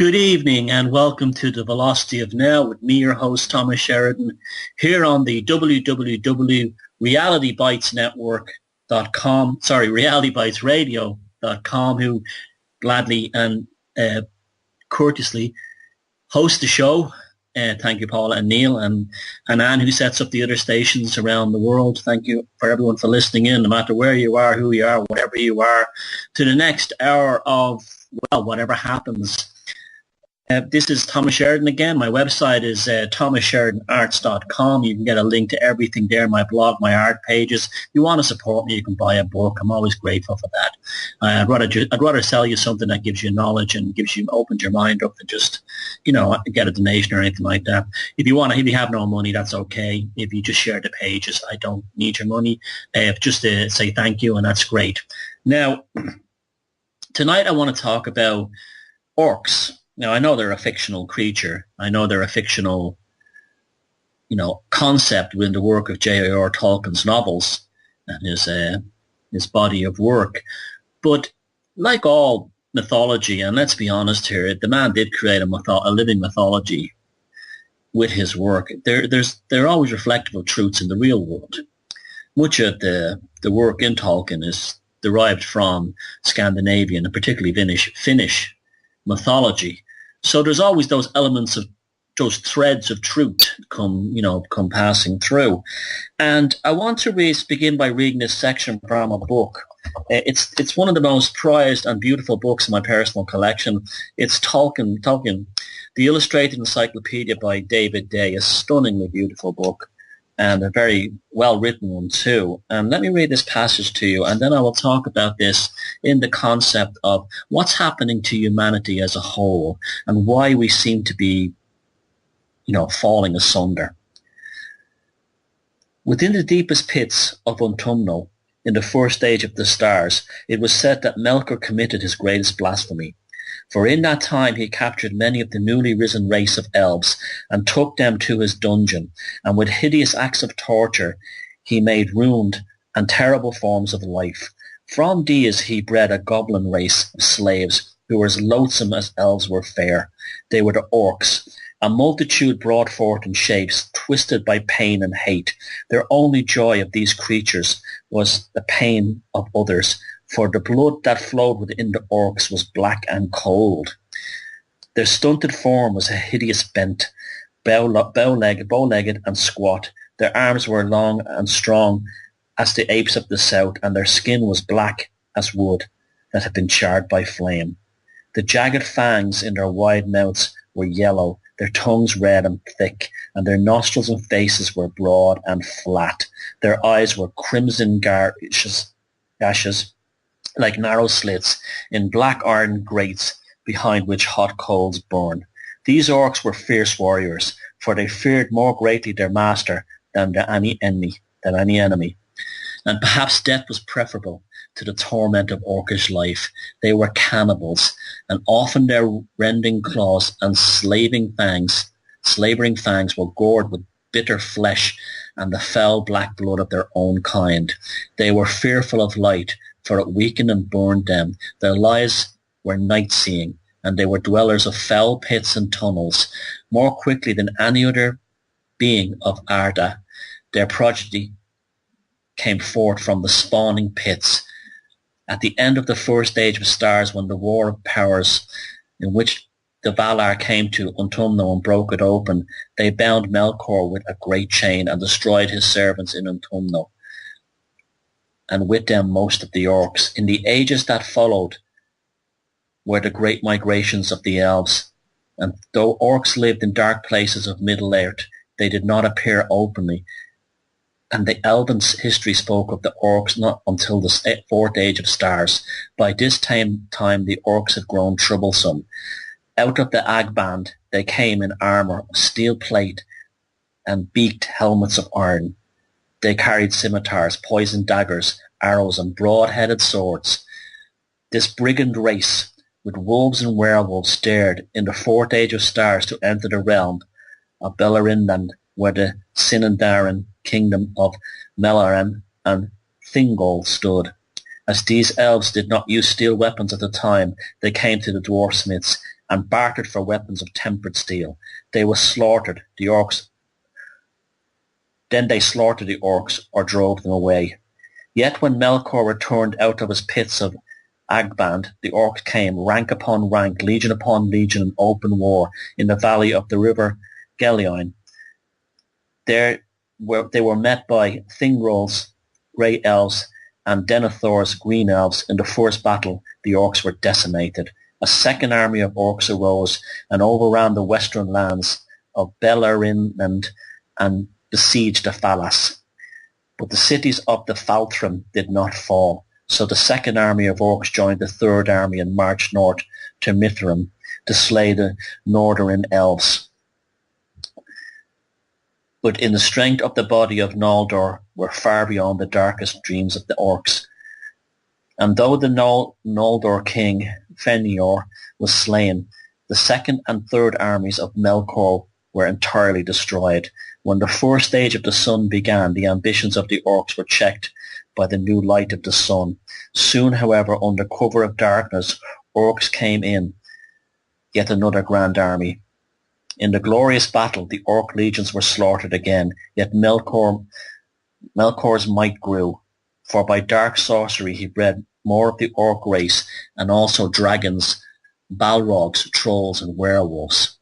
Good evening and welcome to the Velocity of Now with me, your host, Thomas Sheridan, here on the realitybytesradio.com, who gladly and courteously host the show. Thank you, Paula and Neil, and Anne, who sets up the other stations around the world. Thank you for everyone for listening in, no matter where you are, who you are, whatever you are, to the next hour of, well, whatever happens. This is Thomas Sheridan again. My website is thomassheridanarts.com. You can get a link to everything there, my blog, my art pages. If you want to support me, you can buy a book. I'm always grateful for that. I'd rather sell you something that gives you knowledge and opens your mind up than just, get a donation or anything like that. If you have no money, that's okay. If you just share the pages, I don't need your money. Just to say thank you, and that's great. Now, tonight I want to talk about orcs. Now, I know they're a fictional creature. I know they're a fictional, concept within the work of J.R.R. Tolkien's novels and his body of work. But like all mythology, and let's be honest here, the man did create a living mythology with his work. They're always reflective of truths in the real world. Much of the work in Tolkien is derived from Scandinavian and particularly Finnish mythology. So there's always those elements of those threads of truth come passing through. And I want to begin by reading this section from a book. It's one of the most prized and beautiful books in my personal collection. It's Tolkien, the Illustrated Encyclopedia by David Day, a stunningly beautiful book and a very well-written one too. And let me read this passage to you, and then I will talk about this in the concept of what's happening to humanity as a whole and why we seem to be, falling asunder. Within the deepest pits of Untumno, in the first age of the stars, it was said that Melkor committed his greatest blasphemy. For in that time he captured many of the newly risen race of elves and took them to his dungeon, and with hideous acts of torture he made ruined and terrible forms of life. From these he bred a goblin race of slaves who were as loathsome as elves were fair. They were the orcs, a multitude brought forth in shapes twisted by pain and hate. Their only joy of these creatures was the pain of others, for the blood that flowed within the orcs was black and cold. Their stunted form was a hideous bent, bow-legged and squat. Their arms were long and strong as the apes of the south, and their skin was black as wood that had been charred by flame. The jagged fangs in their wide mouths were yellow, their tongues red and thick, and their nostrils and faces were broad and flat. Their eyes were crimson gashes like narrow slits in black iron grates behind which hot coals burn. These orcs were fierce warriors, for they feared more greatly their master than any enemy. And perhaps death was preferable to the torment of orcish life. They were cannibals, and often their rending claws and slavering fangs were gored with bitter flesh and the foul black blood of their own kind. They were fearful of light, for it weakened and burned them. Their lives were night-seeing, and they were dwellers of foul pits and tunnels. More quickly than any other being of Arda, their progeny came forth from the spawning pits. At the end of the first age of stars, when the war of powers in which the Valar came to Untumno and broke it open, they bound Melkor with a great chain and destroyed his servants in Untumno, and with them most of the orcs. In the ages that followed were the great migrations of the elves, and though orcs lived in dark places of Middle-earth, they did not appear openly, and the elven history spoke of the orcs not until the fourth age of stars. By this time the orcs had grown troublesome. Out of the Agband they came in armour of steel plate and beaked helmets of iron. They carried scimitars, poisoned daggers, arrows, and broad-headed swords. This brigand race, with wolves and werewolves, dared in the fourth age of stars to enter the realm of Beleriand, where the Sindarin kingdom of Melaran and Thingol stood. As these elves did not use steel weapons at the time, they came to the dwarfsmiths and bartered for weapons of tempered steel. They were slaughtered, the orcs. Then they slaughtered the orcs or drove them away. Yet when Melkor returned out of his pits of Agband, the orcs came, rank upon rank, legion upon legion, in open war in the valley of the river Gelioin. They were met by Thingol's grey elves and Denethor's green elves. In the first battle, the orcs were decimated. A second army of orcs arose and overran the western lands of Beleriand and besieged the Falas. But the cities of the Faltrim did not fall. So the second army of orcs joined the third army and marched north to Mithrin to slay the northern elves. But in the strength of the body of Noldor were far beyond the darkest dreams of the orcs. And though the Noldor king Fëanor was slain, the second and third armies of Melkor were entirely destroyed. When the first age of the sun began, the ambitions of the orcs were checked by the new light of the sun. Soon, however, under cover of darkness, orcs came in, yet another grand army. In the glorious battle, the orc legions were slaughtered again, yet Melkor's might grew, for by dark sorcery he bred more of the orc race, and also dragons, balrogs, trolls, and werewolves.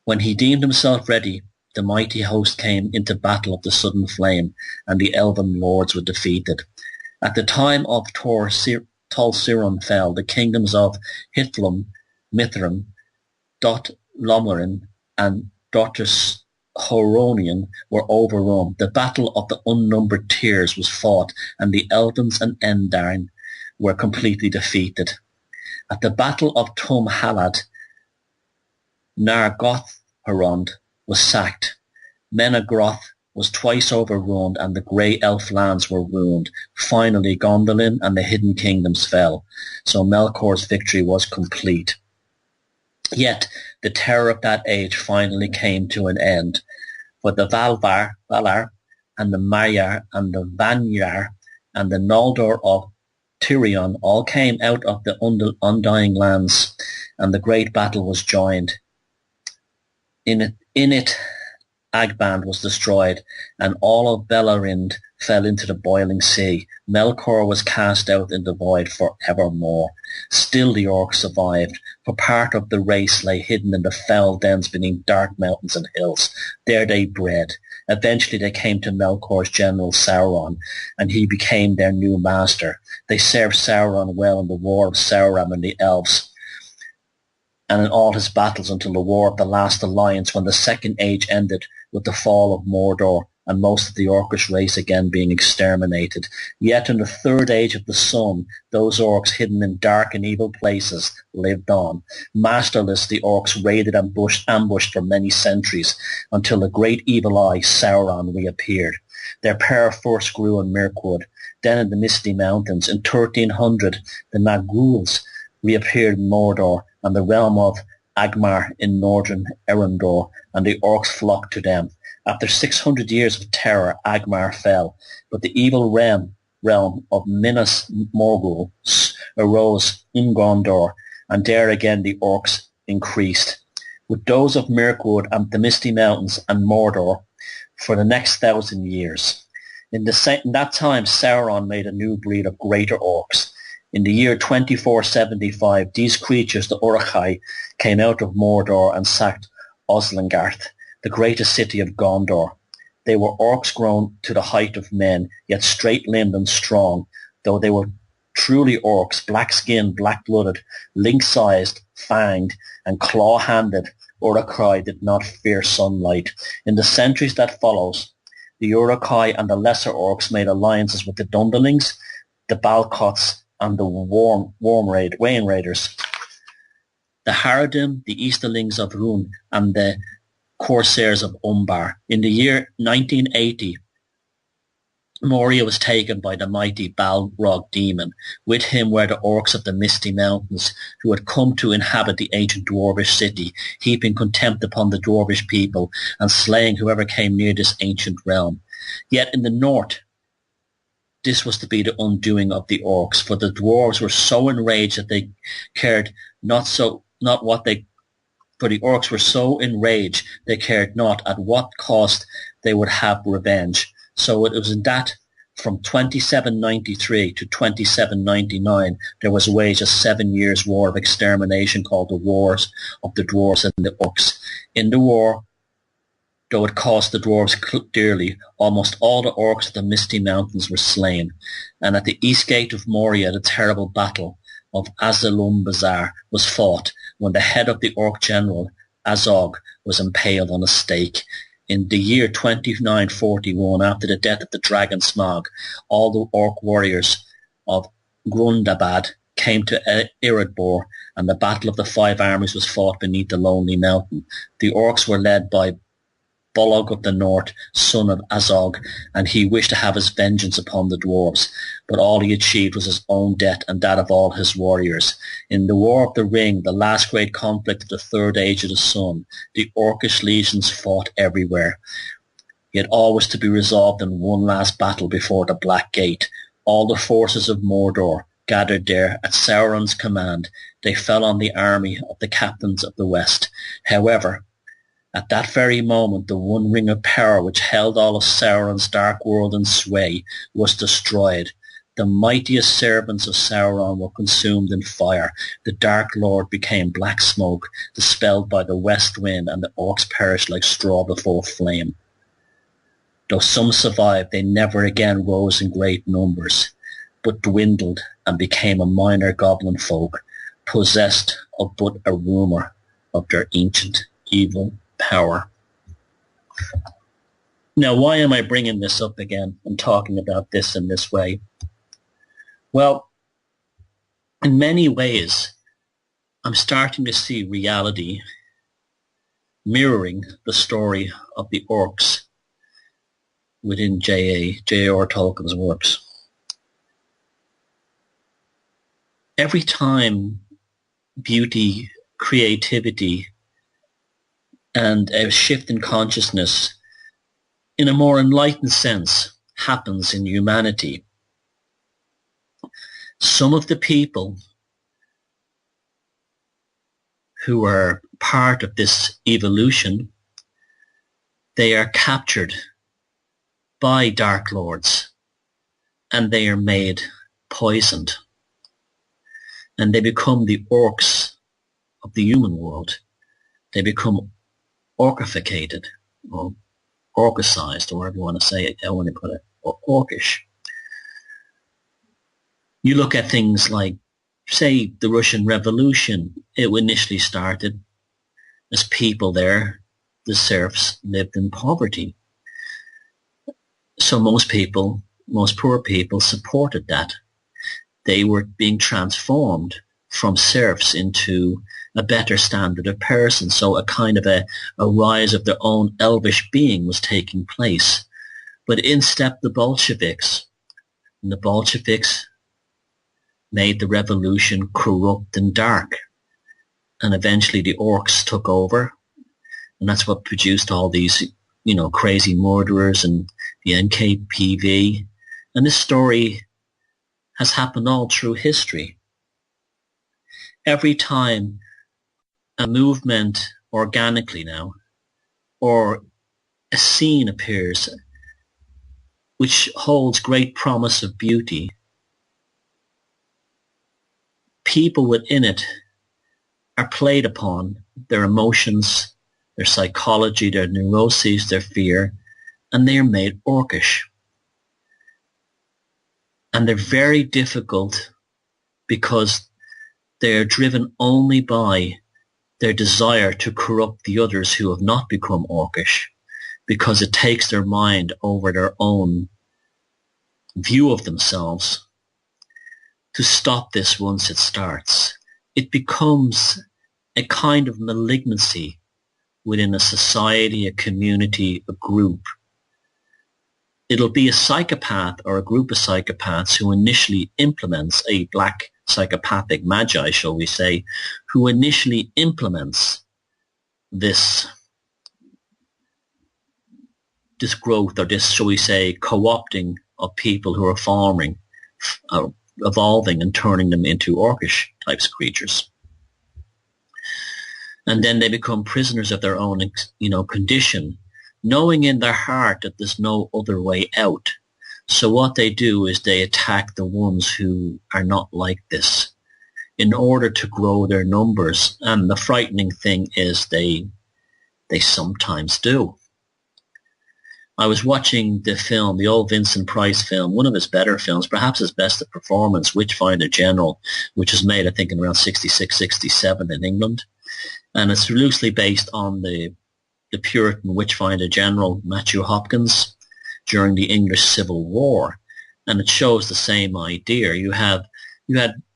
When he deemed himself ready, the mighty host came into battle of the sudden flame, and the elven lords were defeated. At the time of Tol Siron fell, the kingdoms of Hithlum, Mithrin, Dot Lomarin, and Dotus Horonian were overrun. The battle of the unnumbered tears was fought, and the Eldons and Endarn were completely defeated. At the battle of Tum Halad, Nargothrond was sacked. Menegroth was twice overrun, and the grey elf lands were ruined. Finally, Gondolin and the hidden kingdoms fell, so Melkor's victory was complete. Yet the terror of that age finally came to an end, for the Valar and the Maiar and the Vanyar and the Noldor of Tirion all came out of the undying lands, and the great battle was joined. In it, Agband was destroyed, and all of Beleriand fell into the boiling sea. Melkor was cast out in the void for evermore. Still the orcs survived, for part of the race lay hidden in the fell dens beneath dark mountains and hills. There they bred. Eventually they came to Melkor's general Sauron, and he became their new master. They served Sauron well in the war of Sauron and the Elves, and in all his battles until the War of the Last Alliance, when the Second Age ended with the fall of Mordor and most of the orcish race again being exterminated. Yet in the Third Age of the Sun, those orcs hidden in dark and evil places lived on. Masterless, the orcs raided and ambushed for many centuries until the great evil eye, Sauron, reappeared. Their power first grew in Mirkwood, then in the Misty Mountains. In 1300, the Naguls reappeared in Mordor and the realm of Agmar in northern Erendor, and the orcs flocked to them. After 600 years of terror, Agmar fell, but the evil realm of Minas Morgul arose in Gondor, and there again the orcs increased. With those of Mirkwood and the Misty Mountains and Mordor for the next 1,000 years. In that time, Sauron made a new breed of greater orcs. In the year 2475, these creatures, the Uruk-hai, came out of Mordor and sacked Osgiliath, the greatest city of Gondor. They were orcs grown to the height of men, yet straight-limbed and strong. Though they were truly orcs, black-skinned, black-blooded, lynx-sized, fanged, and claw-handed, Uruk-hai did not fear sunlight. In the centuries that follows, the Uruk-hai and the lesser orcs made alliances with the Dundalings, the Balcots, and the Wain Raiders. The Haradim, the Easterlings of Rhûn, and the Corsairs of Umbar. In the year 1980, Moria was taken by the mighty Balrog demon. With him were the orcs of the Misty Mountains, who had come to inhabit the ancient dwarvish city, heaping contempt upon the dwarvish people and slaying whoever came near this ancient realm. Yet in the north, this was to be the undoing of the orcs, for the dwarves were so enraged that they cared not so not what they, for the orcs were so enraged they cared not at what cost they would have revenge. So it was in that from 2793 to 2799 there was waged a 7 years war of extermination called the Wars of the Dwarves and the Orcs. In the war, though it cost the Dwarves dearly, almost all the Orcs of the Misty Mountains were slain, and at the east gate of Moria the terrible battle of Azalum-Bazar was fought when the head of the Orc general, Azog, was impaled on a stake. In the year 2941, after the death of the dragon Smog, all the Orc warriors of Grundabad came to Eredbor, and the Battle of the Five Armies was fought beneath the lonely mountain. The Orcs were led by Bolog of the North, son of Azog, and he wished to have his vengeance upon the Dwarves, but all he achieved was his own death and that of all his warriors. In the War of the Ring, the last great conflict of the Third Age of the Sun, the Orcish legions fought everywhere, yet all was to be resolved in one last battle before the Black Gate. All the forces of Mordor gathered there at Sauron's command. They fell on the army of the captains of the West. However, at that very moment, the one ring of power which held all of Sauron's dark world in sway was destroyed. The mightiest servants of Sauron were consumed in fire. The Dark Lord became black smoke, dispelled by the west wind, and the orcs perished like straw before flame. Though some survived, they never again rose in great numbers, but dwindled and became a minor goblin folk, possessed of but a rumour of their ancient evil power. Now, why am I bringing this up again and talking about this in this way? Well, in many ways, I'm starting to see reality mirroring the story of the orcs within J.R. Tolkien's works. Every time beauty, creativity, and a shift in consciousness in a more enlightened sense happens in humanity, some of the people who are part of this evolution, they are captured by Dark Lords and they are made poisoned, and they become the orcs of the human world. They become orcificated, or orcicized, or whatever you want to say it, I want to put it, or orcish. You look at things like, say, the Russian Revolution. It initially started as people there, the serfs, lived in poverty. So most poor people supported that. They were being transformed from serfs into a better standard of person. So a kind of a rise of their own elvish being was taking place. But in stepped the Bolsheviks. And the Bolsheviks made the revolution corrupt and dark. And eventually the orcs took over. And that's what produced all these, crazy murderers and the NKPD. And this story has happened all through history. Every time a movement organically now, or a scene appears which holds great promise of beauty, people within it are played upon, their emotions, their psychology, their neuroses, their fear, and they are made orcish. And they're very difficult because they're driven only by their desire to corrupt the others who have not become orcish, because it takes their mind over their own view of themselves to stop this once it starts. It becomes a kind of malignancy within a society, a community, a group. It'll be a psychopath or a group of psychopaths who initially implements a black psychopathic magi, shall we say, who initially implements this growth, or this, shall we say, co-opting of people who are evolving and turning them into orcish types of creatures. And then they become prisoners of their own, condition, knowing in their heart that there's no other way out. So what they do is they attack the ones who are not like this in order to grow their numbers. And the frightening thing is they sometimes do. I was watching the film, the old Vincent Price film, one of his better films, perhaps his best performance, Witchfinder General, which was made, I think, in around 66, 67 in England. And it's loosely based on the Puritan Witchfinder General, Matthew Hopkins, during the English Civil War. And it shows the same idea. You had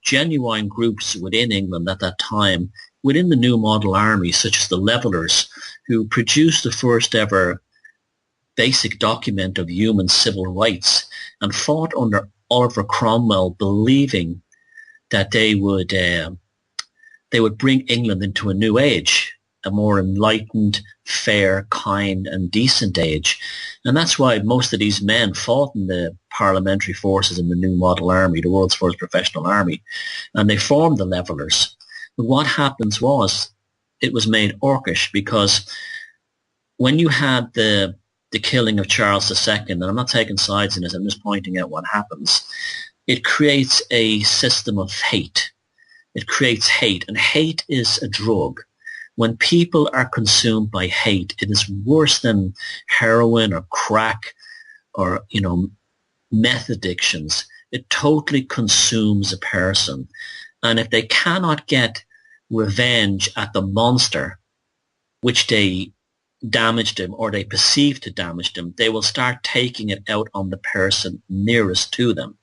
genuine groups within England at that time, within the New Model Army, such as the Levellers, who produced the first ever basic document of human civil rights and fought under Oliver Cromwell, believing that they would bring England into a new age, a more enlightened, fair, kind and decent age. And that's why most of these men fought in the parliamentary forces in the New Model Army, the world's first professional army, and they formed the Levellers. But what happens was it was made orcish, because when you had the killing of Charles II, and I'm not taking sides in this, I'm just pointing out what happens, it creates a system of hate. It creates hate, and hate is a drug. When people are consumed by hate, it is worse than heroin or crack or, meth addictions. It totally consumes a person. And if they cannot get revenge at the monster, which they damaged them or they perceive to damage them, they will start taking it out on the person nearest to them.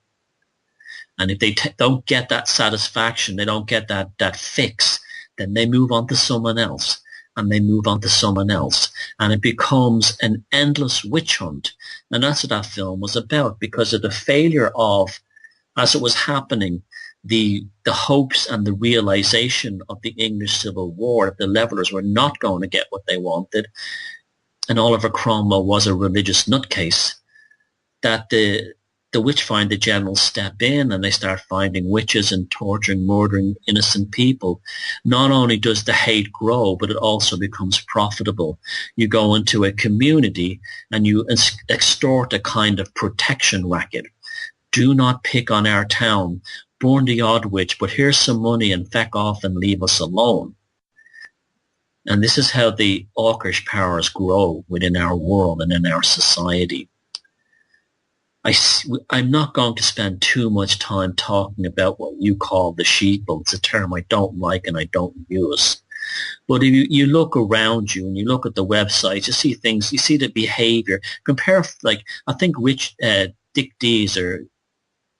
And if they don't get that satisfaction, they don't get that fix, then they move on to someone else, and they move on to someone else. And it becomes an endless witch hunt. And that's what that film was about, because of the failure of, as it was happening, the hopes and the realization of the English Civil War, that the Levellers were not going to get what they wanted, and Oliver Cromwell was a religious nutcase, that the Witchfinder generals step in and they start finding witches and torturing, murdering innocent people. Not only does the hate grow, but it also becomes profitable. You go into a community and you extort a kind of protection racket. Do not pick on our town. Burn the odd witch, but here's some money and feck off and leave us alone. And this is how the orcish powers grow within our world and in our society. I'm not going to spend too much time talking about what you call the sheeple. It's a term I don't like and I don't use. But if you look around you and you look at the websites, you see things, you see the behavior. Compare, I think Dick Dees or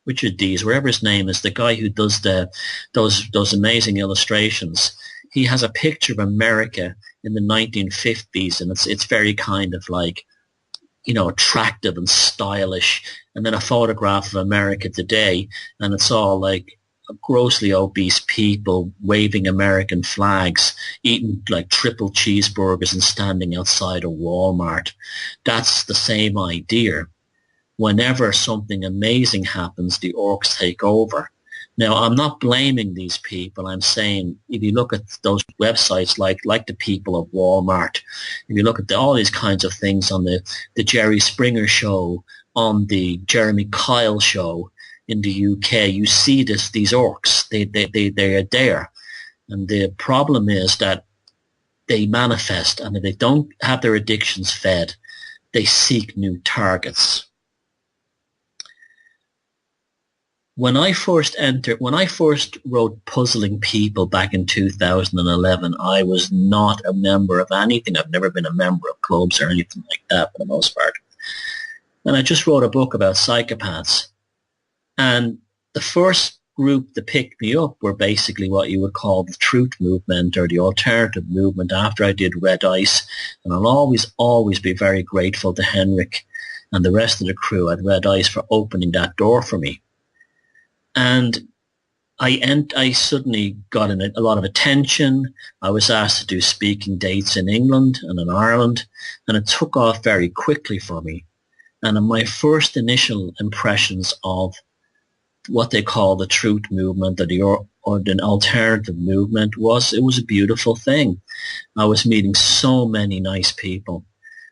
Richard Dees, wherever his name is, the guy who does those amazing illustrations. He has a picture of America in the 1950s, and it's very kind of attractive and stylish, and then a photograph of America today, and it's all like grossly obese people waving American flags, eating like triple cheeseburgers and standing outside a Walmart. That's the same idea. Whenever something amazing happens, the orcs take over. Now, I'm not blaming these people. I'm saying if you look at those websites like the people of Walmart, if you look at all these kinds of things on the Jerry Springer show, on the Jeremy Kyle show in the UK, you see these orcs. They are there. And the problem is that they manifest, and if they don't have their addictions fed, they seek new targets. When I first wrote Puzzling People back in 2011, I was not a member of anything. I've never been a member of clubs or anything like that for the most part. And I just wrote a book about psychopaths. And the first group that picked me up were basically what you would call the truth movement or the alternative movement after I did Red Ice. And I'll always be very grateful to Henrik and the rest of the crew at Red Ice for opening that door for me. And I suddenly got a lot of attention. I was asked to do speaking dates in England and in Ireland, and it took off very quickly for me. And my first initial impressions of what they call the truth movement or the alternative movement it was a beautiful thing. I was meeting so many nice people.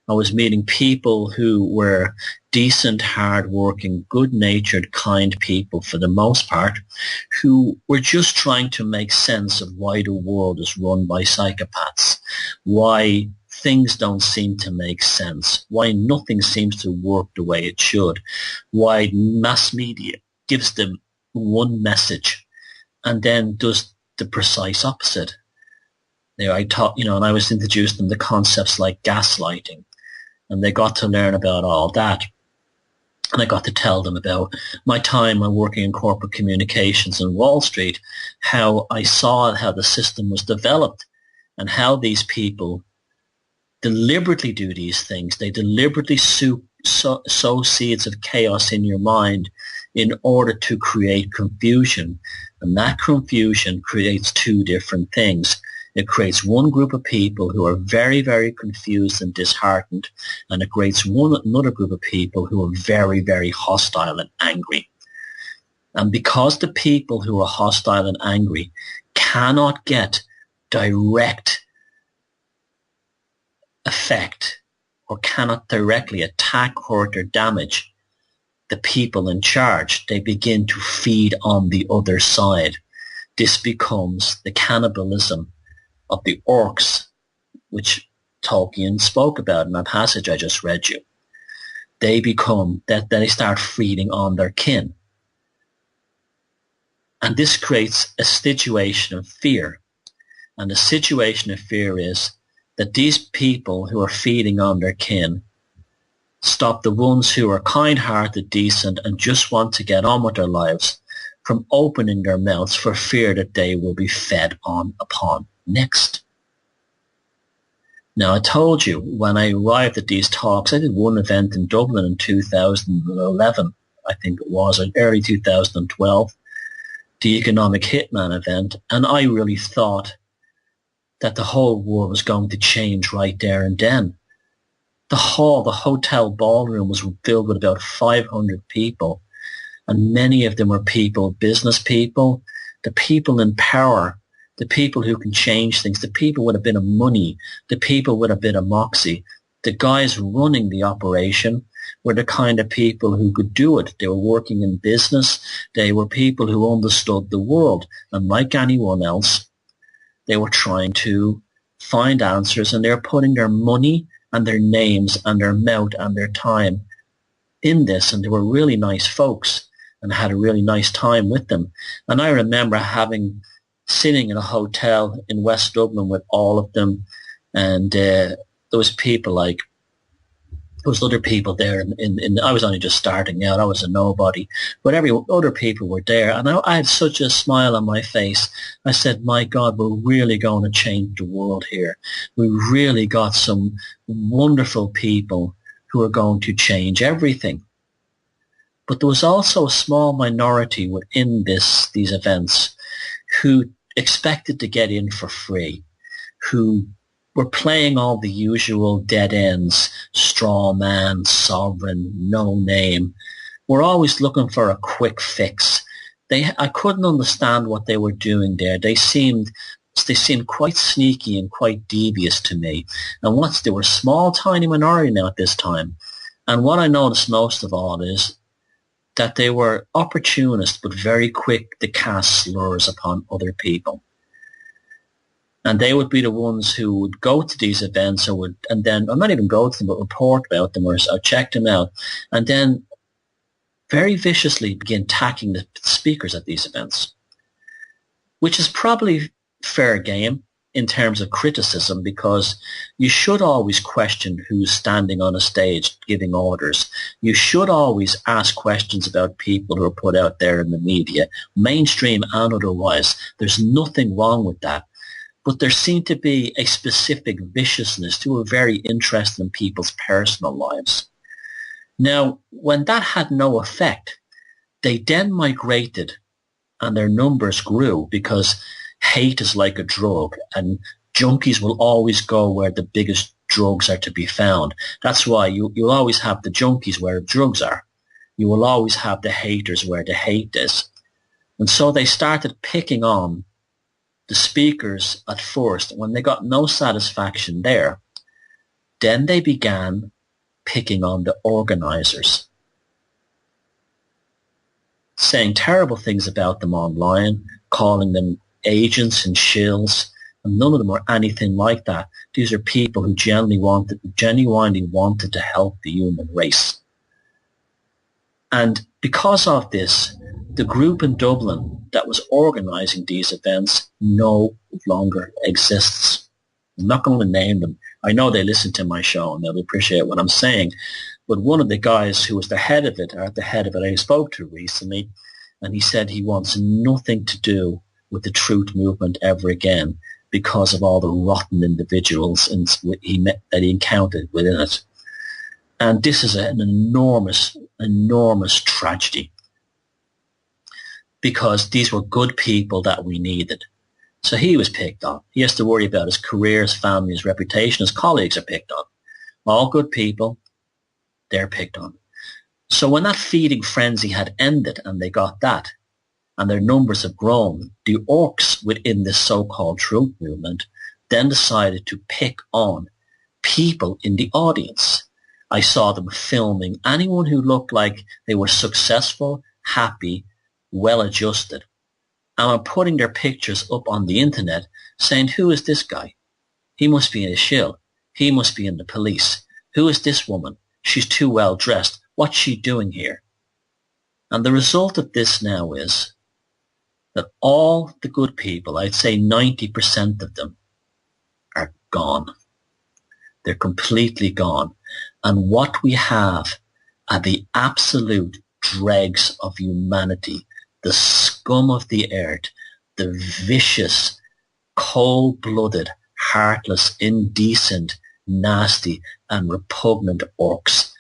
I was meeting people who were decent, hard-working, good-natured, kind people for the most part, who were just trying to make sense of why the world is run by psychopaths, why things don't seem to make sense, why nothing seems to work the way it should, why mass media gives them one message and then does the precise opposite. I taught, and I was introduced them to concepts like gaslighting, and they got to learn about all that. And I got to tell them about my time working in corporate communications in Wall Street, how I saw how the system was developed and how these people deliberately do these things. They deliberately sow seeds of chaos in your mind in order to create confusion. And that confusion creates two different things. It creates one group of people who are very, very confused and disheartened, and it creates another group of people who are very, very hostile and angry. And because the people who are hostile and angry cannot get direct effect or cannot directly attack, hurt, or damage the people in charge, they begin to feed on the other side. This becomes the cannibalism of the orcs, which Tolkien spoke about in that passage I just read you. They become that they start feeding on their kin. And this creates a situation of fear. And the situation of fear is that these people who are feeding on their kin stop the ones who are kind-hearted, decent, and just want to get on with their lives from opening their mouths for fear that they will be fed on upon next. Now, I told you when I arrived at these talks, I did one event in Dublin in 2011, I think it was, or early 2012, the Economic Hitman event, and I really thought that the whole world was going to change right there and then. The hotel ballroom was filled with about 500 people, and many of them were business people, the people in power, the people who can change things, the people with a bit of money, the people with a bit of moxie. The guys running the operation were the kind of people who could do it. They were working in business. They were people who understood the world. And like anyone else, they were trying to find answers, and they were putting their money and their names and their mouth and their time in this. And they were really nice folks and had a really nice time with them. And I remember sitting in a hotel in West Dublin with all of them, and there was people like, there was other people there, I was only just starting out, I was a nobody, but other people were there, and I had such a smile on my face. I said, my God, we're really going to change the world here. We really got some wonderful people who are going to change everything. But there was also a small minority within these events who expected to get in for free, who were playing all the usual dead ends, straw man, sovereign, no name. We're always looking for a quick fix. I couldn't understand what they were doing there. They seemed quite sneaky and quite devious to me. And they were a small, tiny minority now at this time. And what I noticed most of all is that they were opportunists, but very quick to cast slurs upon other people. And they would be the ones who would go to these events or not even go to them, but report about them or check them out, and then very viciously begin attacking the speakers at these events, which is probably fair game in terms of criticism, because you should always question who's standing on a stage giving orders. You should always ask questions about people who are put out there in the media, mainstream and otherwise. There's nothing wrong with that. But there seemed to be a specific viciousness who were very interested in people's personal lives. Now, when that had no effect, they then migrated and their numbers grew, because hate is like a drug, and junkies will always go where the biggest drugs are to be found. That's why you'll always have the junkies where drugs are. You will always have the haters where the hate is. And so they started picking on the speakers at first. When they got no satisfaction there, then they began picking on the organizers, saying terrible things about them online, calling them agents and shills, and none of them are anything like that. These are people who genuinely wanted to help the human race. And because of this, the group in Dublin that was organising these events no longer exists. I'm not going to name them. I know they listen to my show and they'll appreciate what I'm saying. But one of the guys who was the head of it, I spoke to recently, and he said he wants nothing to do with the truth movement ever again because of all the rotten individuals that he encountered within it. And this is an enormous, enormous tragedy because these were good people that we needed. So he was picked on. He has to worry about his career, his family, his reputation. His colleagues are picked on. All good people, they're picked on. So when that feeding frenzy had ended and they got that, and their numbers have grown, the orcs within this so-called truth movement then decided to pick on people in the audience. I saw them filming anyone who looked like they were successful, happy, well-adjusted. And I'm putting their pictures up on the internet saying, who is this guy? He must be in a shill. He must be in the police. Who is this woman? She's too well dressed. What's she doing here? And the result of this now is that all the good people, I'd say 90% of them, are gone. They're completely gone. And what we have are the absolute dregs of humanity, the scum of the earth, the vicious, cold-blooded, heartless, indecent, nasty, and repugnant orcs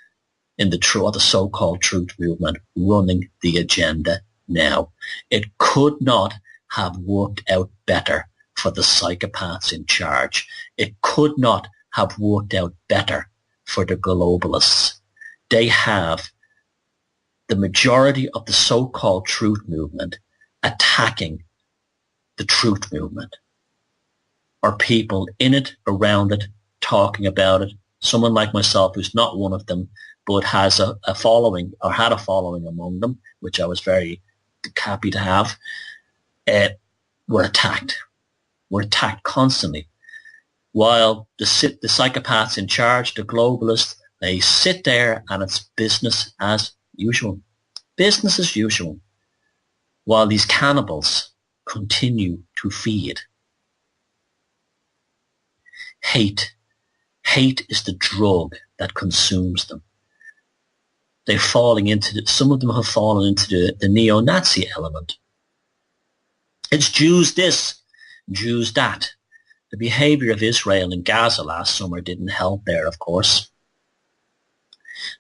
in the so-called truth movement running the agenda now. It could not have worked out better for the psychopaths in charge. It could not have worked out better for the globalists. They have the majority of the so-called truth movement attacking the truth movement, or people in it, around it, talking about it. Someone like myself who's not one of them, but has a following, or had a following among them, which I was very happy to have, were attacked. We're attacked constantly. While the psychopaths in charge, the globalists, they sit there and it's business as usual. Business as usual. While these cannibals continue to feed. Hate. Hate is the drug that consumes them. They're falling into some of them have fallen into the neo-Nazi element. It's Jews this, Jews that. The behavior of Israel in Gaza last summer didn't help there, of course.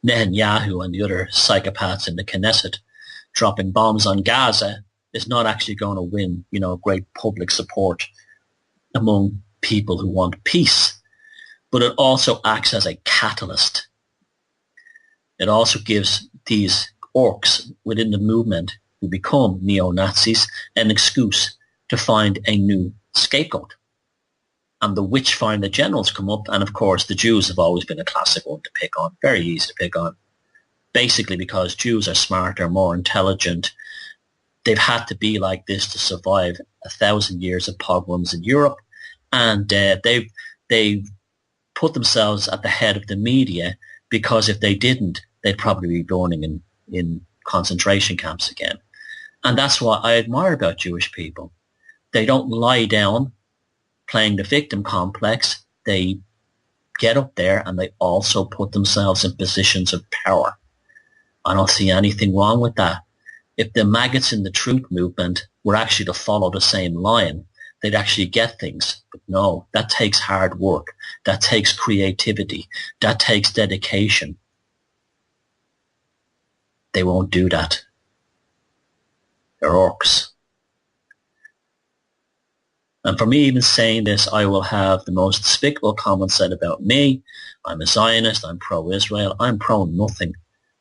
Netanyahu and the other psychopaths in the Knesset dropping bombs on Gaza is not actually going to win, great public support among people who want peace. But it also acts as a catalyst. It also gives these orcs within the movement who become neo-Nazis an excuse to find a new scapegoat. And the witch-finder generals come up, and of course the Jews have always been a classic one to pick on, very easy to pick on. Basically because Jews are smarter, more intelligent. They've had to be like this to survive 1,000 years of pogroms in Europe, and they've put themselves at the head of the media because if they didn't, they'd probably be burning in concentration camps again. And that's what I admire about Jewish people. They don't lie down playing the victim complex. They get up there and they also put themselves in positions of power. I don't see anything wrong with that. If the maggots in the truth movement were actually to follow the same line, they'd actually get things. But no, that takes hard work. That takes creativity. That takes dedication. They won't do that. They're orcs. And for me even saying this, I will have the most despicable comments said about me. I'm a Zionist. I'm pro-Israel. I'm pro-nothing.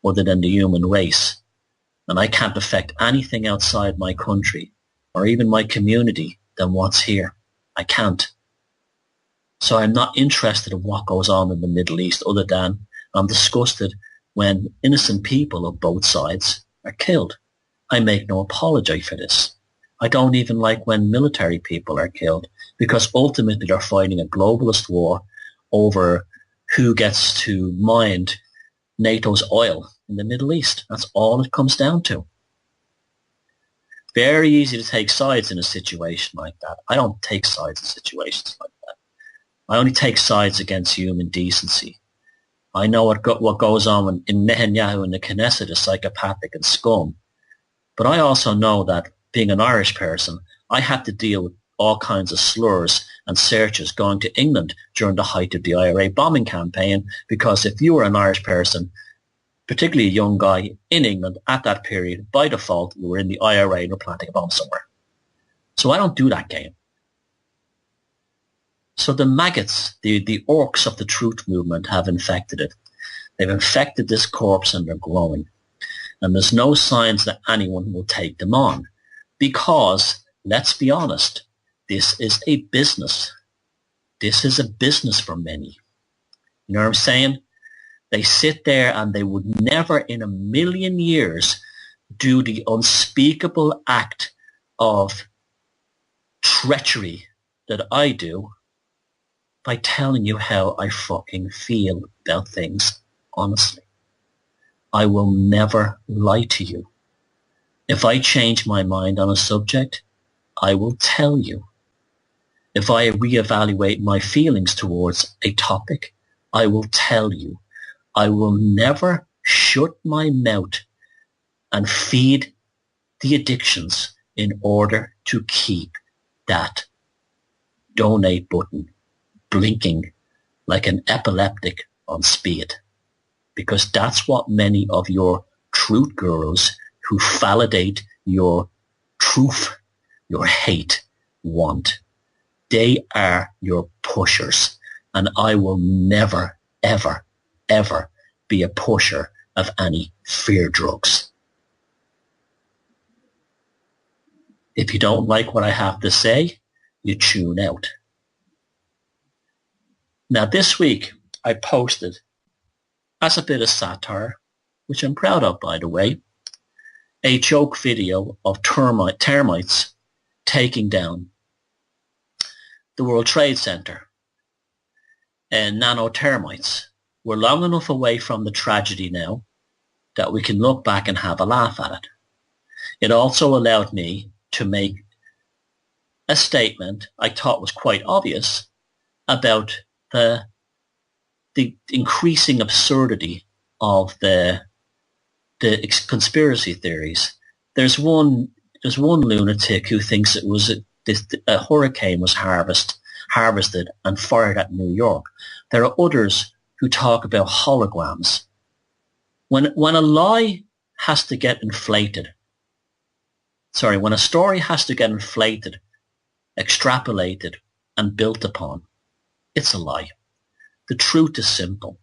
other than the human race, and I can't affect anything outside my country or even my community than what's here. I can't. So I'm not interested in what goes on in the Middle East, other than I'm disgusted when innocent people of both sides are killed. I make no apology for this. I don't even like when military people are killed, because ultimately they're fighting a globalist war over who gets to mine NATO's oil in the Middle East. That's all it comes down to. Very easy to take sides in a situation like that. I don't take sides in situations like that. I only take sides against human decency. I know what goes on in Netanyahu and the Knesset is psychopathic and scum. But I also know that, being an Irish person, I had to deal with all kinds of slurs and searches going to England during the height of the IRA bombing campaign, because if you were an Irish person, particularly a young guy in England at that period, by default, you were in the IRA and were planting a bomb somewhere. So I don't do that game. So the maggots, the orcs of the truth movement have infected it. They've infected this corpse and they're growing. And there's no signs that anyone will take them on. Because, let's be honest, this is a business. This is a business for many. You know what I'm saying? They sit there and they would never in a million years do the unspeakable act of treachery that I do by telling you how I fucking feel about things, honestly. I will never lie to you. If I change my mind on a subject, I will tell you. If I reevaluate my feelings towards a topic, I will tell you. I will never shut my mouth and feed the addictions in order to keep that donate button blinking like an epileptic on speed. Because that's what many of your truth gurus who validate your truth, your hate, want. They are your pushers. And I will never, ever, ever be a pusher of any fear drugs. If you don't like what I have to say, you tune out. Now this week I posted, as a bit of satire, which I'm proud of by the way, a joke video of termites taking down the World Trade Center. And nano-termites. We're long enough away from the tragedy now that we can look back and have a laugh at it. It also allowed me to make a statement I thought was quite obvious about the increasing absurdity of the conspiracy theories. There's one lunatic who thinks it was a hurricane was harvested and fired at New York. There are others who talk about holograms. When a lie has to get inflated, when a story has to get inflated, extrapolated, and built upon, it's a lie. The truth is simple.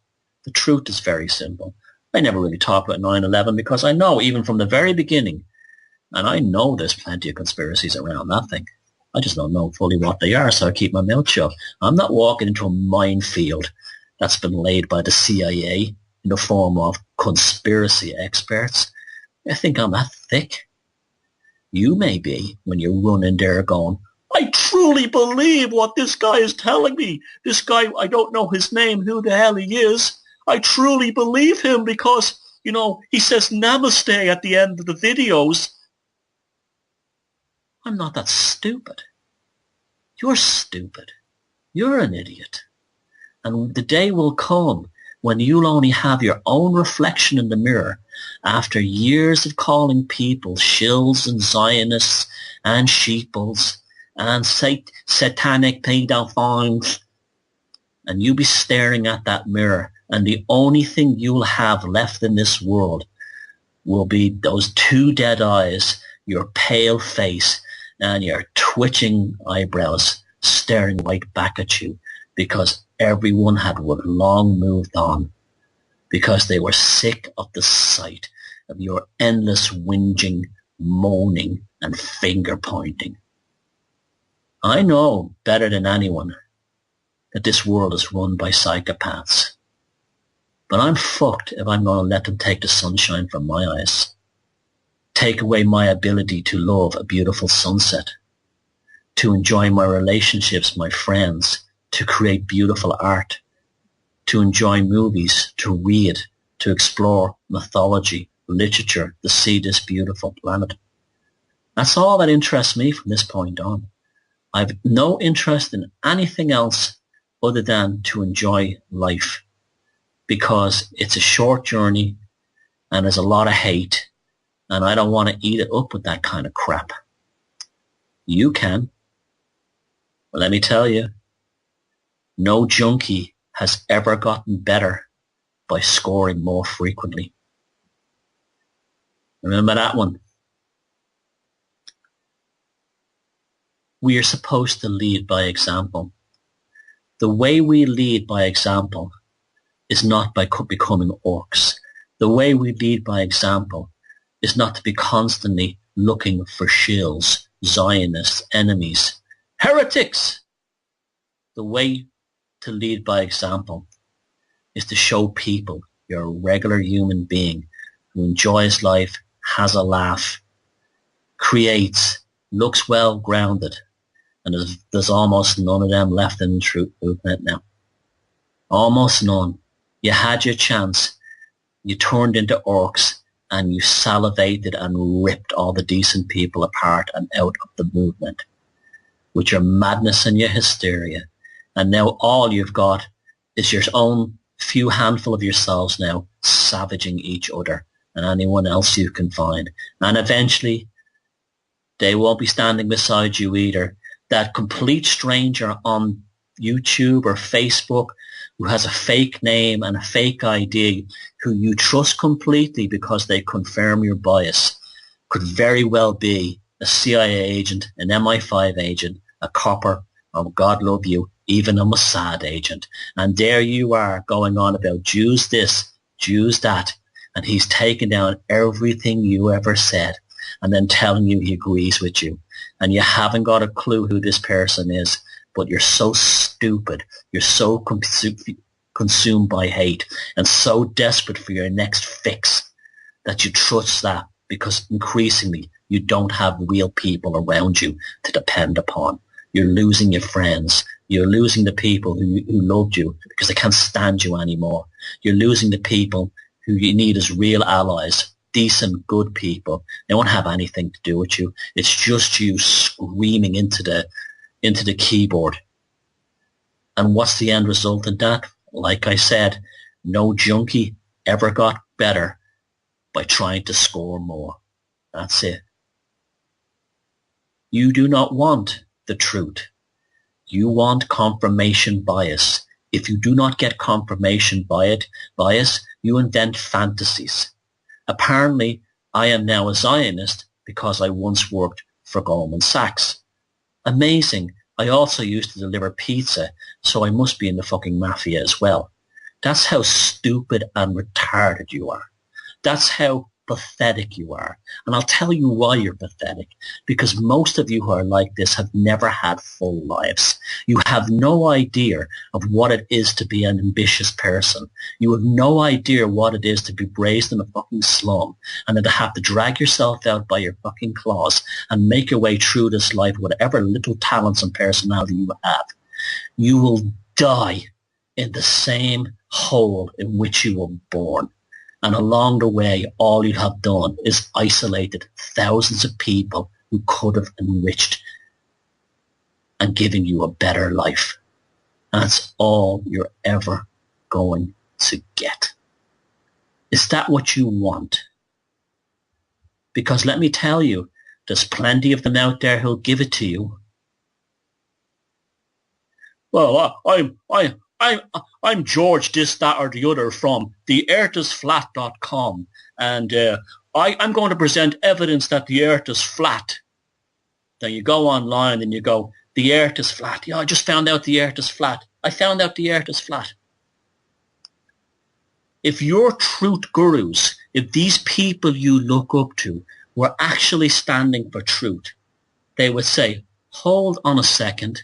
The truth is very simple. I never really talk about 9/11 because I know even from the very beginning, and I know there's plenty of conspiracies around that thing. I just don't know fully what they are, so I keep my mouth shut. I'm not walking into a minefield that's been laid by the CIA in the form of conspiracy experts. I think I'm that thick. You may be when you're running there going, I truly believe what this guy is telling me. This guy, I don't know his name, who the hell he is. I truly believe him because, he says namaste at the end of the videos. I'm not that stupid. You're stupid. You're an idiot. And the day will come when you'll only have your own reflection in the mirror after years of calling people shills and Zionists and sheeples and satanic pedophiles. And you'll be staring at that mirror, and the only thing you'll have left in this world will be those two dead eyes, your pale face, and your twitching eyebrows staring right back at you, because everyone had long moved on, because they were sick of the sight of your endless whinging, moaning, and finger-pointing. I know better than anyone that this world is run by psychopaths, but I'm fucked if I'm going to let them take the sunshine from my eyes, take away my ability to love a beautiful sunset, to enjoy my relationships, my friends, to create beautiful art, to enjoy movies, to read, to explore mythology, literature, to see this beautiful planet. That's all that interests me from this point on. I've no interest in anything else other than to enjoy life, because it's a short journey and there's a lot of hate, and I don't want to eat it up with that kind of crap. You can. But let me tell you, no junkie has ever gotten better by scoring more frequently. Remember that one. We are supposed to lead by example. The way we lead by example is not by becoming orcs. The way we lead by example is not to be constantly looking for shills, Zionists, enemies, heretics. The way to lead by example is to show people you're a regular human being who enjoys life, has a laugh, creates, looks well grounded, and there's almost none of them left in the truth movement now. Almost none. You had your chance. You turned into orcs and you salivated and ripped all the decent people apart and out of the movement with your madness and your hysteria. And now all you've got is your own few handful of yourselves now savaging each other and anyone else you can find. And eventually they won't be standing beside you either. That complete stranger on YouTube or Facebook who has a fake name and a fake ID, who you trust completely because they confirm your bias, could very well be a CIA agent, an MI5 agent, a copper, or God love you, even a Mossad agent. And there you are going on about Jews this, Jews that, and he's taken down everything you ever said and then telling you he agrees with you. And you haven't got a clue who this person is, but you're so stupid, you're so consumed by hate and so desperate for your next fix that you trust that, because increasingly you don't have real people around you to depend upon. You're losing your friends. You're losing the people who loved you because they can't stand you anymore. You're losing the people who you need as real allies, decent, good people. They won't have anything to do with you. It's just you screaming into the keyboard. And what's the end result of that? Like I said, no junkie ever got better by trying to score more. That's it. You do not want the truth. You want confirmation bias. If you do not get confirmation bias, you invent fantasies. Apparently, I am now a Zionist because I once worked for Goldman Sachs. Amazing. I also used to deliver pizza, so I must be in the fucking mafia as well. That's how stupid and retarded you are. That's how pathetic you are. And I'll tell you why you're pathetic. Because most of you who are like this have never had full lives. You have no idea of what it is to be an ambitious person. You have no idea what it is to be raised in a fucking slum and then to have to drag yourself out by your fucking claws and make your way through this life with whatever little talents and personality you have. You will die in the same hole in which you were born. And along the way, all you have done is isolated thousands of people who could have enriched and given you a better life. And that's all you're ever going to get. Is that what you want? Because let me tell you, there's plenty of them out there who'll give it to you. Well, I'm George this, that, or the other from theearthisflat.com, and I'm going to present evidence that the earth is flat. Then you go online and you go, the earth is flat. Yeah, I just found out the earth is flat. I found out the earth is flat. if your truth gurus, if these people you look up to were actually standing for truth, they would say, hold on a second.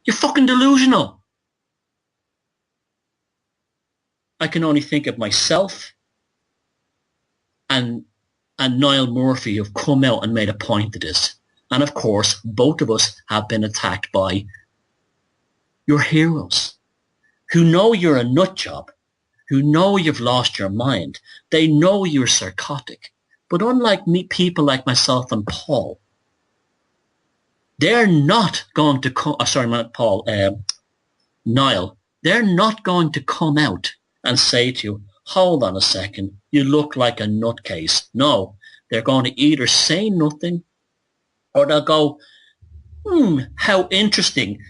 You're fucking delusional. I can only think of myself and Niall Murphy who've come out and made a point of this. And of course, both of us have been attacked by your heroes who know you're a nut job, who know you've lost your mind. They know you're psychotic. But unlike me, people like myself and Paul, they're not going to come, not Paul, Niall, they're not going to come out and say to you, hold on a second, you look like a nutcase. No, they're going to either say nothing or they'll go, how interesting.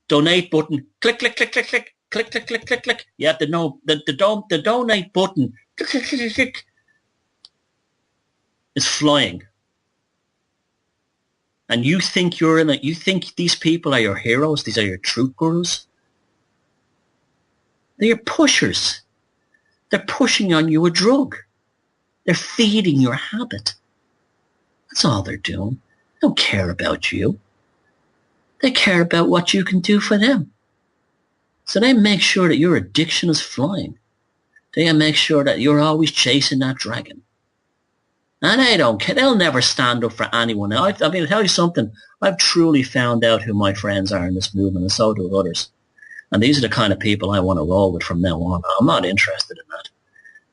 Donate button, click, click, click, click, click, click, click, click, click, click. Yeah, the donate button, click, click, click, click, click, is flying. And you think you're in it, you think these people are your heroes, these are your truth gurus? They're your pushers. They're pushing on you a drug. They're feeding your habit. That's all they're doing. They don't care about you. They care about what you can do for them. So they make sure that your addiction is flying. They make sure that you're always chasing that dragon. And they don't care. They'll never stand up for anyone. I mean, I'll tell you something. I've truly found out who my friends are in this movement, and so do others. And these are the kind of people I want to roll with from now on. I'm not interested in that.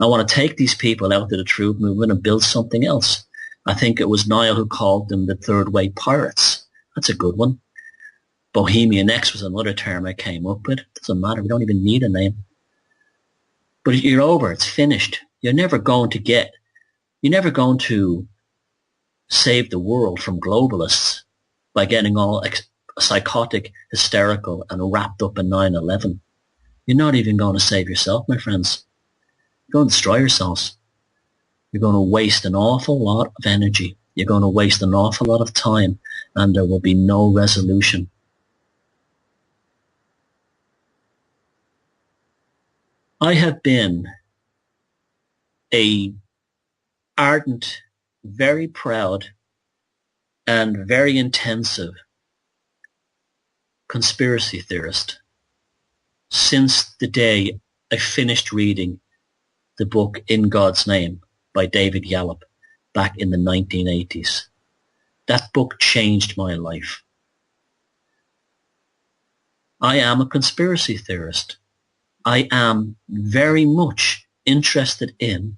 I want to take these people out to the truth movement and build something else. I think it was Niall who called them the third-way pirates. That's a good one. Bohemian X was another term I came up with. It doesn't matter. We don't even need a name. But you're over. It's finished. You're never going to save the world from globalists by getting all psychotic, hysterical, and wrapped up in 9/11. You're not even going to save yourself, my friends. You're going to destroy yourselves. You're going to waste an awful lot of energy. You're going to waste an awful lot of time, and there will be no resolution. I have been a ardent, very proud, and very intensive conspiracy theorist since the day I finished reading the book In God's Name by David Yallop back in the 1980s. That book changed my life. I am a conspiracy theorist. I am very much interested in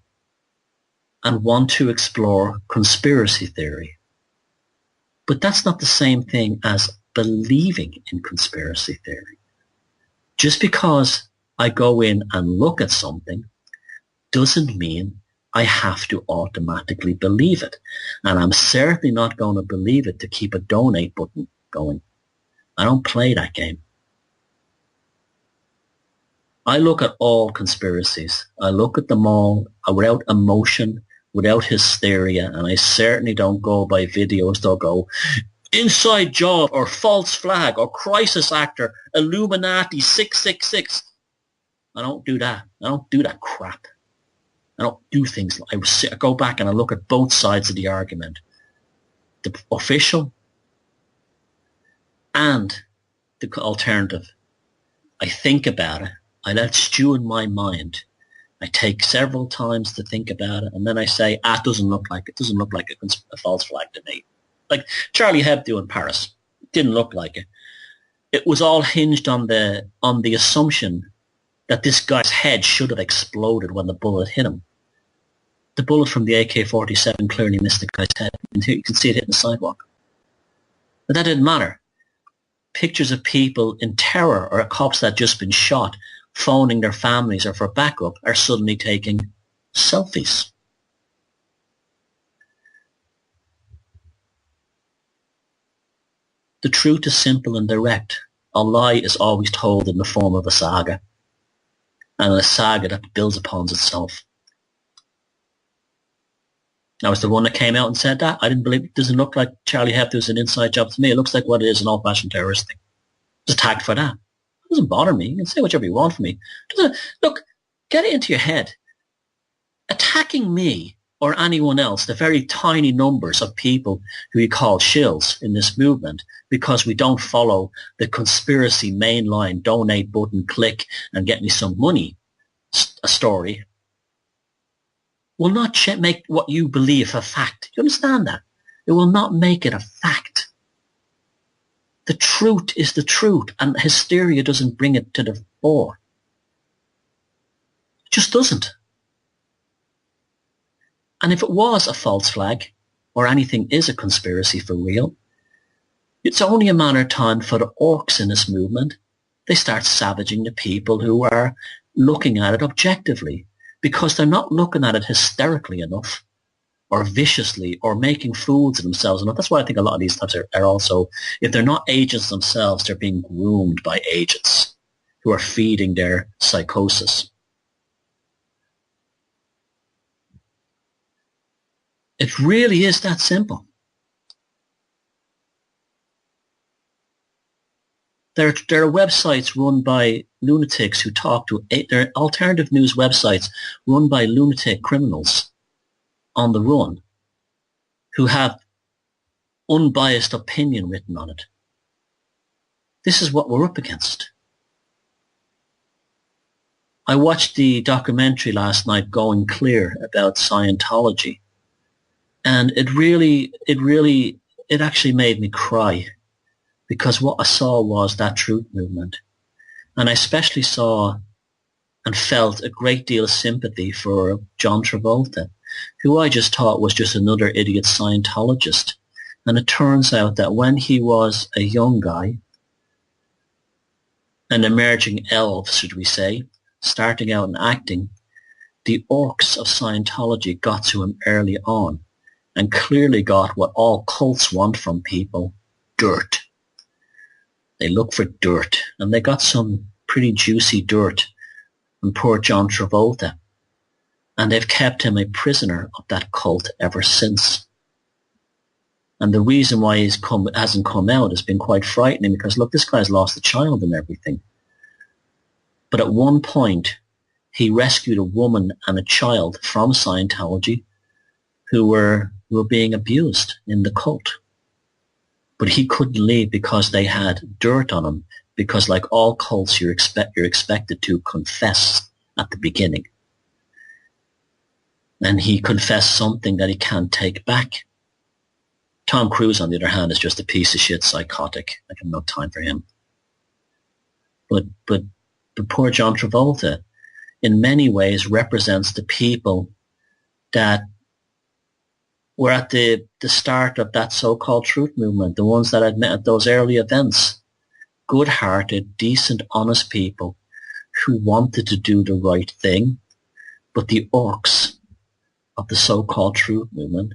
and want to explore conspiracy theory. But that's not the same thing as believing in conspiracy theory. Just because I go in and look at something doesn't mean I have to automatically believe it. And I'm certainly not going to believe it to keep a donate button going. I don't play that game. I look at all conspiracies. I look at them all without emotion, without hysteria, and I certainly don't go by videos. They'll go, inside job, or false flag, or crisis actor, Illuminati 666. I don't do that. I don't do that crap. I don't do things. I go back and I look at both sides of the argument. The official and the alternative. I think about it. I let it stew in my mind. I take several times to think about it, and then I say, it doesn't look like a false flag to me. Like Charlie Hebdo in Paris. It didn't look like it. It was all hinged on the assumption that this guy's head should have exploded when the bullet hit him. The bullet from the AK-47 clearly missed the guy's head. You can see it hitting the sidewalk. But that didn't matter. Pictures of people in terror or cops that had just been shot phoning their families or for backup are suddenly taking selfies. The truth is simple and direct. A lie is always told in the form of a saga, and a saga that builds upon itself. I was the one that came out and said that. I didn't believe it. Doesn't look like Charlie Hebdo's an inside job to me. It looks like what it is, an old-fashioned terrorist thing. Just tagged for that. It doesn't bother me. You can say whatever you want for me. Look, Get it into your head. Attacking me or anyone else, the very tiny numbers of people who you call shills in this movement, because we don't follow the conspiracy mainline donate button, click and get me some money a story, will not make what you believe a fact. You understand that? It will not make it a fact. The truth is the truth, and hysteria doesn't bring it to the fore. It just doesn't. And if it was a false flag, or anything is a conspiracy for real, it's only a matter of time for the orcs in this movement. They start savaging the people who are looking at it objectively, because they're not looking at it hysterically enough, or viciously, or making fools of themselves enough. That's why I think a lot of these types are also, if they're not agents themselves, they're being groomed by agents who are feeding their psychosis. It really is that simple. There are websites run by lunatics who talk to, there are alternative news websites run by lunatic criminals on the run who have unbiased opinion written on it. This is what we're up against. I watched the documentary last night, Going Clear, about Scientology. And it actually made me cry, because what I saw was that truth movement. And I especially saw and felt a great deal of sympathy for John Travolta, who I just thought was just another idiot Scientologist. And it turns out that when he was a young guy, an emerging elf, should we say, starting out in acting, the orcs of Scientology got to him early on, and clearly got what all cults want from people, dirt. They look for dirt, and they got some pretty juicy dirt from poor John Travolta, and they've kept him a prisoner of that cult ever since. And the reason why he hasn't come out has been quite frightening, because look, this guy's lost a child and everything. But at one point, he rescued a woman and a child from Scientology who were being abused in the cult. But he couldn't leave because they had dirt on him, because like all cults, you're expected to confess at the beginning. And he confessed something that he can't take back. Tom Cruise, on the other hand, is just a piece of shit psychotic. I have no time for him. But poor John Travolta, in many ways, represents the people that were at the start of that so-called truth movement, the ones that I'd met at those early events. Good-hearted, decent, honest people who wanted to do the right thing, but the orcs of the so-called truth movement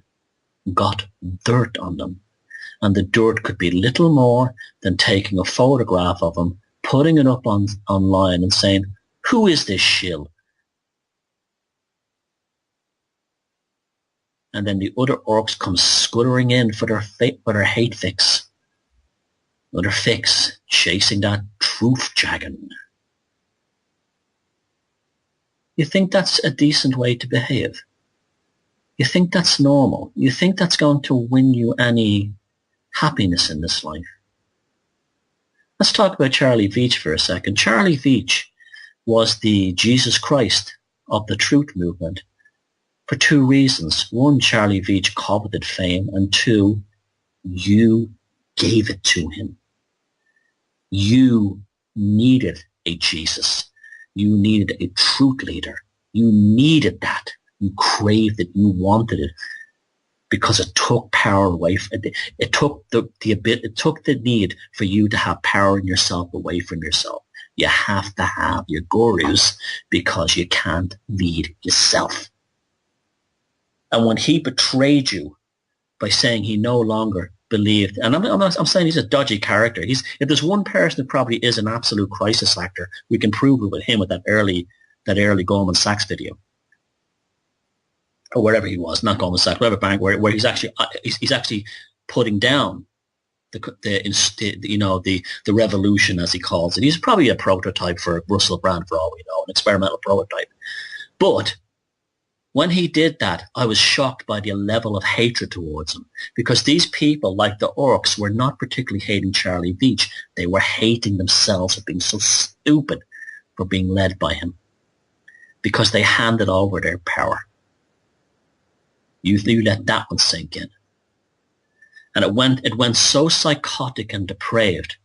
got dirt on them. And the dirt could be little more than taking a photograph of him, putting it up online and saying, "Who is this shill?" And then the other orcs come scuttering in for their hate fix. Another fix, chasing that truth dragon. You think that's a decent way to behave? You think that's normal? You think that's going to win you any happiness in this life? Let's talk about Charlie Veitch for a second. Charlie Veitch was the Jesus Christ of the truth movement for two reasons. One, Charlie Veitch coveted fame, and two, you gave it to him. You needed a Jesus. You needed a truth leader. You needed that. You craved it. You wanted it, because it took power away from it. It took it took the need for you to have power in yourself away from yourself. You have to have your gurus, because you can't lead yourself. And when he betrayed you by saying he no longer believed, and I'm saying he's a dodgy character. If there's one person who probably is an absolute crisis actor, we can prove it with him with that early Goldman Sachs video, or wherever he was, not Goldman Sachs, whatever bank, where he's actually putting down the revolution, as he calls it. He's probably a prototype for Russell Brand, for all we know, an experimental prototype. But when he did that, I was shocked by the level of hatred towards him, because these people, like the orcs, were not particularly hating Charlie Veitch. They were hating themselves for being so stupid, for being led by him, because they handed over their power. You let that one sink in. And it went so psychotic and depraved.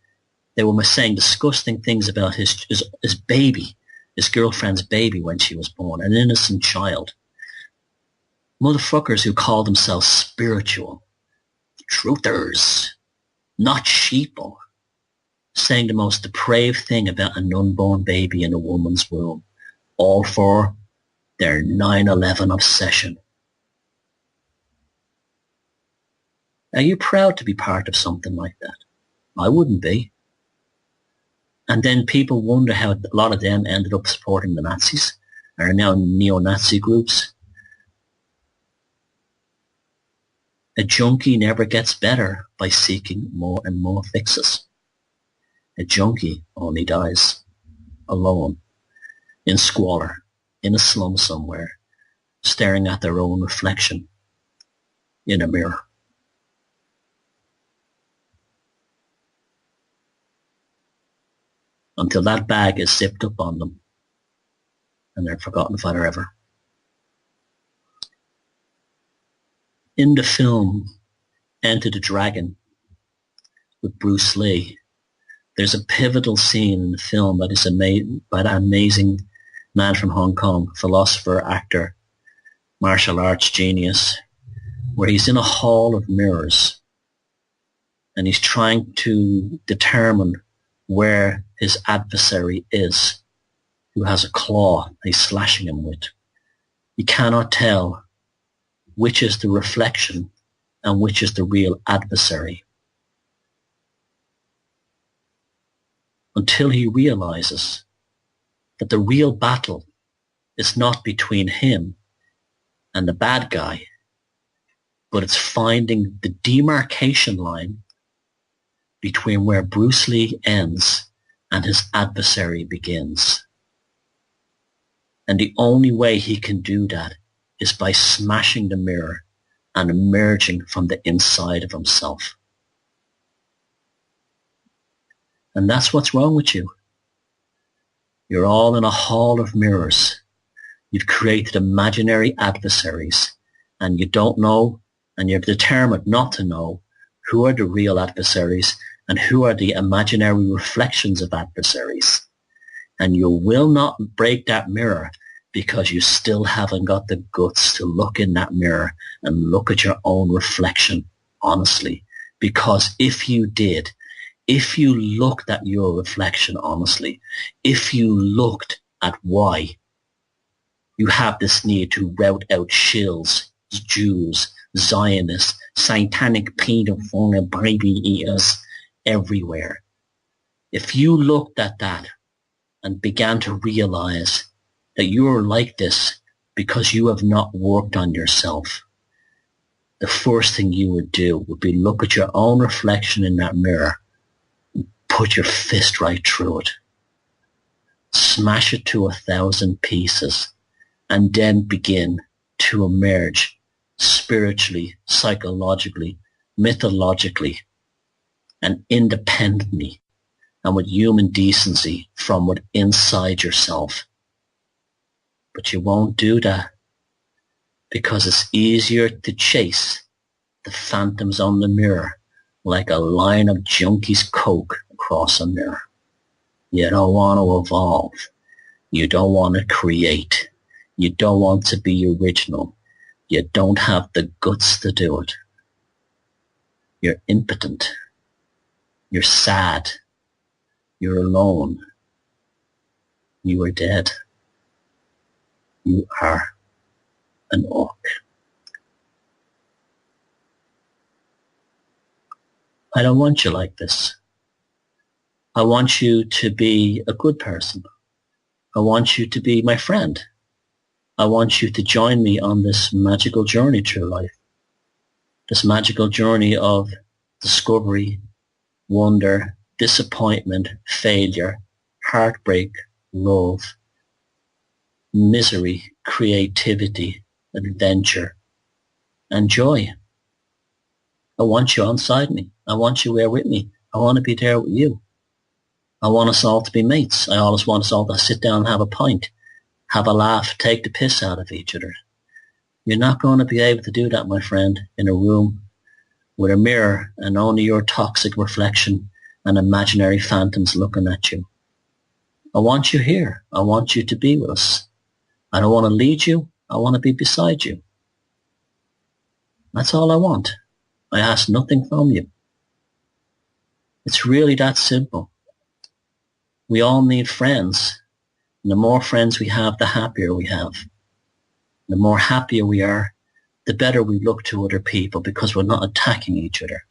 They were saying disgusting things about his baby, his girlfriend's baby when she was born, an innocent child. Motherfuckers who call themselves spiritual, truthers, not sheeple, saying the most depraved thing about an unborn baby in a woman's womb, all for their 9/11 obsession. Are you proud to be part of something like that? I wouldn't be. And then people wonder how a lot of them ended up supporting the Nazis, are now neo-Nazi groups. A junkie never gets better by seeking more and more fixes. A junkie only dies alone, in squalor, in a slum somewhere, staring at their own reflection in a mirror. Until that bag is zipped up on them and they're forgotten forever. In the film Enter the Dragon with Bruce Lee, there's a pivotal scene in the film that is by that amazing man from Hong Kong, philosopher, actor, martial arts genius, where he's in a hall of mirrors and he's trying to determine where his adversary is, who has a claw he's slashing him with. He cannot tell which is the reflection and which is the real adversary, until he realizes that the real battle is not between him and the bad guy, but it's finding the demarcation line between where Bruce Lee ends and his adversary begins. And the only way he can do that is by smashing the mirror and emerging from the inside of himself. And that's what's wrong with you. You're all in a hall of mirrors. You've created imaginary adversaries, and you don't know, and you're determined not to know, who are the real adversaries and who are the imaginary reflections of adversaries. And you will not break that mirror because you still haven't got the guts to look in that mirror and look at your own reflection honestly. Because if you did, if you looked at your reflection honestly, if you looked at why you have this need to rout out shills, Jews, Zionists, satanic pedophile baby eaters everywhere. If you looked at that and began to realize that you are like this because you have not worked on yourself, the first thing you would do would be look at your own reflection in that mirror, put your fist right through it, smash it to 1,000 pieces, and then begin to emerge spiritually, psychologically, mythologically, and independently, and with human decency from within inside yourself. But you won't do that because it's easier to chase the phantoms on the mirror like a line of junkies' coke across a mirror. You don't want to evolve. You don't want to create. You don't want to be original. You don't have the guts to do it. You're impotent. You're sad. You're alone. You are dead. You are an orc. I don't want you like this. I want you to be a good person. I want you to be my friend. I want you to join me on this magical journey through life. This magical journey of discovery wonder, disappointment, failure, heartbreak, love, misery, creativity, adventure, and joy. I want you onside me. I want you there with me. I want to be there with you. I want us all to be mates. I always want us all to sit down and have a pint, have a laugh, take the piss out of each other. You're not going to be able to do that, my friend, in a room with a mirror and only your toxic reflection and imaginary phantoms looking at you. I want you here. I want you to be with us. I don't want to lead you. I want to be beside you. That's all I want. I ask nothing from you. It's really that simple. We all need friends. And the more friends we have, the happier we have. The more happier we are, the better we look to other people because we're not attacking each other.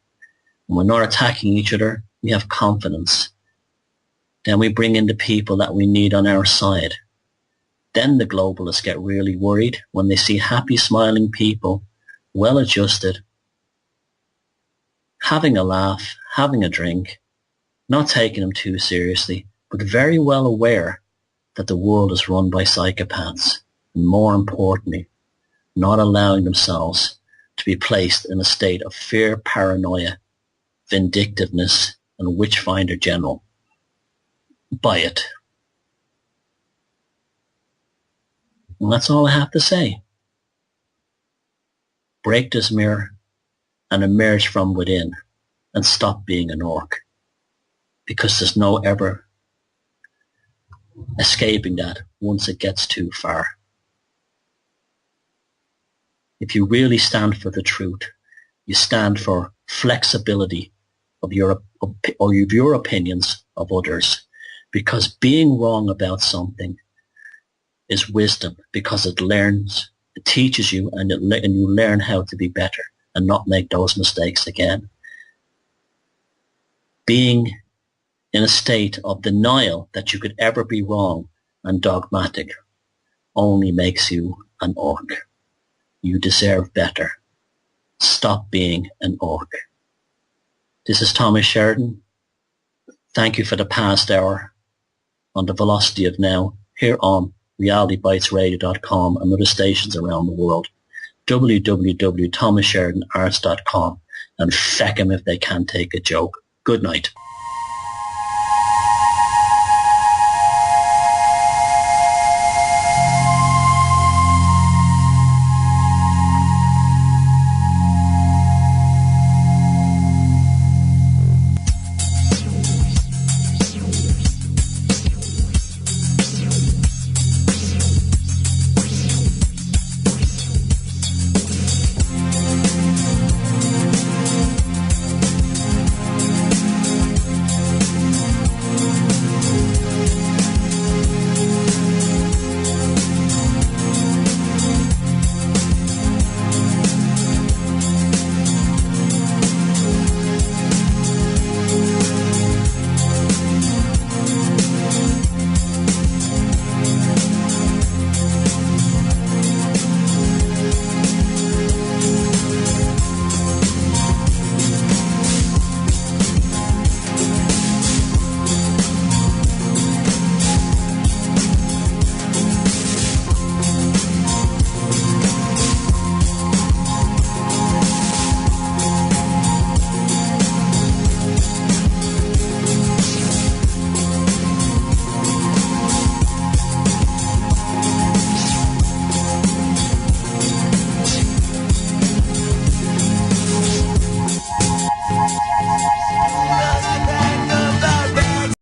When we're not attacking each other, we have confidence. Then we bring in the people that we need on our side. Then the globalists get really worried when they see happy, smiling people, well-adjusted, having a laugh, having a drink, not taking them too seriously, but very well aware that the world is run by psychopaths, and more importantly, not allowing themselves to be placed in a state of fear, paranoia, vindictiveness, and witchfinder general by it. And that's all I have to say. Break this mirror and emerge from within and stop being an orc, because there's no ever escaping that once it gets too far. If you really stand for the truth, you stand for flexibility of your opinions of others, because being wrong about something is wisdom, because it teaches you, and you learn how to be better and not make those mistakes again. Being in a state of denial that you could ever be wrong and dogmatic only makes you an orc. You deserve better. Stop being an orc. This is Thomas Sheridan. Thank you for the past hour on the Velocity of Now here on realitybytesradio.com and other stations around the world. www.thomassheridanarts.com, and feck 'em if they can't take a joke. Good night.